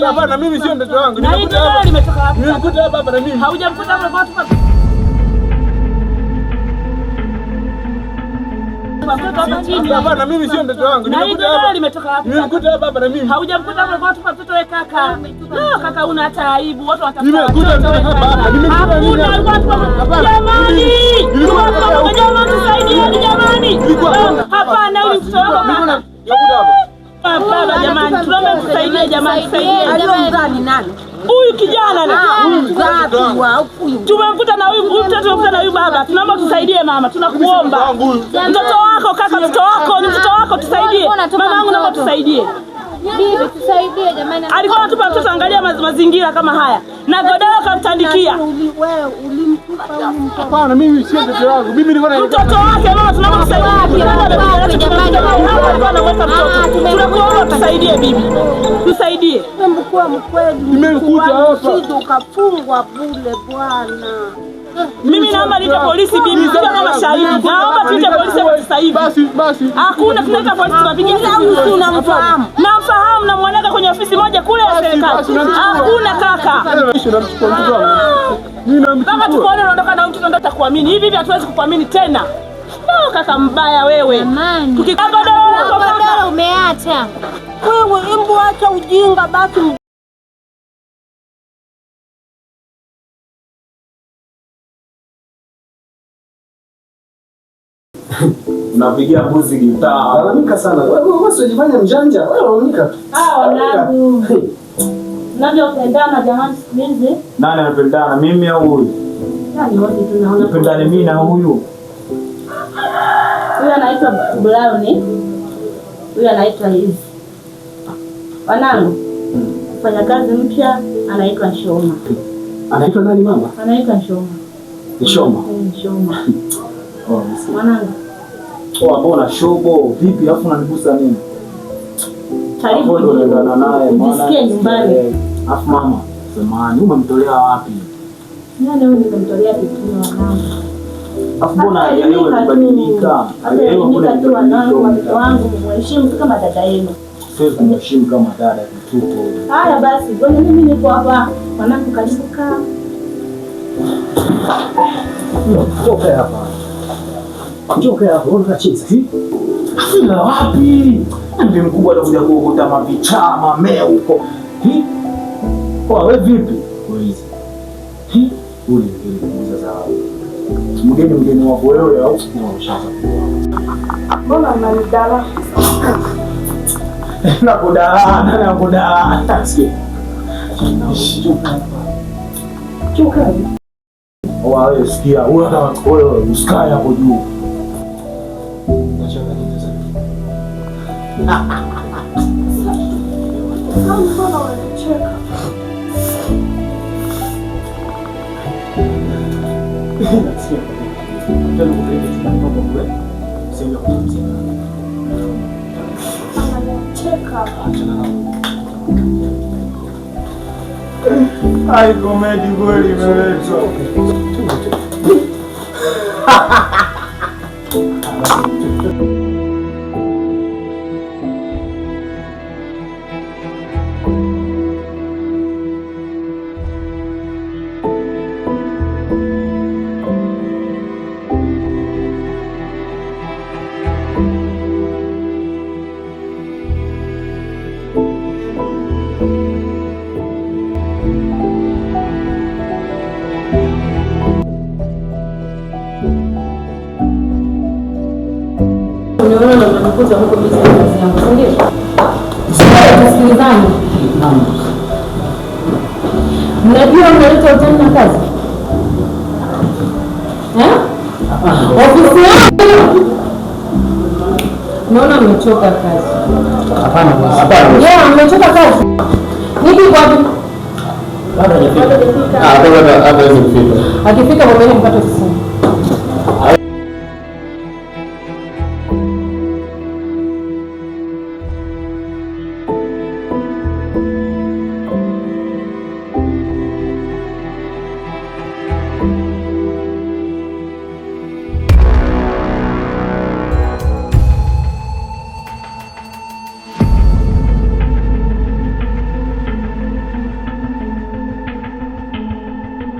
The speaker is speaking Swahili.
Hapana, mimi sio mtoto wangu. Nimekuta hapa. Nimekuta hapa na mimi. Haujamkuta hapa kwa watu. Hapana, mimi sio mtoto wangu. Nimekuta hapa. Nimekuta hapa na mimi. Haujamkuta hapa kwa watu mtoto wewe kaka. No, kaka una hata aibu. Watu watafuta. Nimekuta hapa. Nimekuta hapa. Jamani! Jamani tusaidieni jamani. Hapana, huyu mtoto wako kaka. Baba jamani, tunaomba kusaidia jamani, tusaidieni. Aliyomzaa ni nani? Huyu kijana na huyu. Tumemkuta na huyu mtoto, tumemkuta na huyu baba. Tunaomba tusaidie mama, tunakuomba. Mtoto wako kaka, mtoto wako, ni mtoto wako, tusaidie. Mamangu naomba tusaidie. Bibi tusaidie jamani. Alikuwa anatupa mtoto, angalia mazingira kama haya. Na godoro kamtandikia. Wewe ulimtupa huyu mtoto. Hapana, mimi sio mtoto wangu. Mimi nilikuwa na mtoto wake mama, tunaomba tusaidie. Anaweka mtoto. Tunakuomba tusaidie bibi. Tusaidie. Mkuu mkweli. Nimekuja hapa. Ukafungwa bure bwana. Mimi naomba niite polisi bibi, sio kama shahidi. Naomba tuite polisi hapa sasa hivi. Basi. Hakuna, tunaita polisi tunapigia simu. Unamfahamu? Namfahamu, namwanaga kwenye ofisi moja kule ya serikali. Hakuna kaka. Namchukua mtoto wangu. Mimi namchukua. Kaka tukoone unaondoka na mtoto ndio atakuamini. Hivi hatuwezi kukuamini tena. No kaka mbaya wewe. Tukigodoro umeacha. Wewe embu acha ujinga basi. Unapigia mbuzi gitaa. Lalamika sana. Wewe usijifanye mjanja. Wewe lalamika. Wanangu. Unavyopendana jamani siku hizi. Nani anapendana? Mimi au huyu? Nani wote tunaona. Unapendana mimi na huyu. Huyu anaitwa Brown. Huyu anaitwa hivi. Wanangu. Fanya kazi mpya anaitwa Shoma. Anaitwa nani mama? Anaitwa Shoma. Shoma. Shoma. Wanangu. Mbona shobo vipi afu unanigusa nini? Karibu ndo unaendana naye maana. Nisikie nyumbani. Afu mama, samahani, umemtolea wapi? Nani huyu nimemtolea kitu wanangu. Afu mbona leo imebadilika? Leo mbona tu wanangu, watoto wangu mheshimu kama dada yenu. Sasa kumheshimu kama dada kituko. Haya basi, ngoja mimi niko hapa. Wanangu karibu kaa. Toka hapa. Toka hapa, unaona chini. Afila wapi? Ndio mkubwa atakuja kuokota mavichaa, mameo huko. Kwa wewe vipi? Polisi. Ule kuuza za mgeni wako wewe au unashaka? Mbona mnanidala? Nakudala. Choka. Wewe sikia, wewe usikae hapo juu. Ai, komedi kweli imeletwa. maana ndo mnakuta huko mimi kazi yangu, si ndio? Sasa tusikilizane. Mnajua mnaleta utani na kazi? Ofisi yangu. Naona mmechoka kazi. Hapana. Hapana. Mmechoka kazi. Niki wapi? Bado hajafika. Hata hizo kufika. Akifika mbona mpate ofisi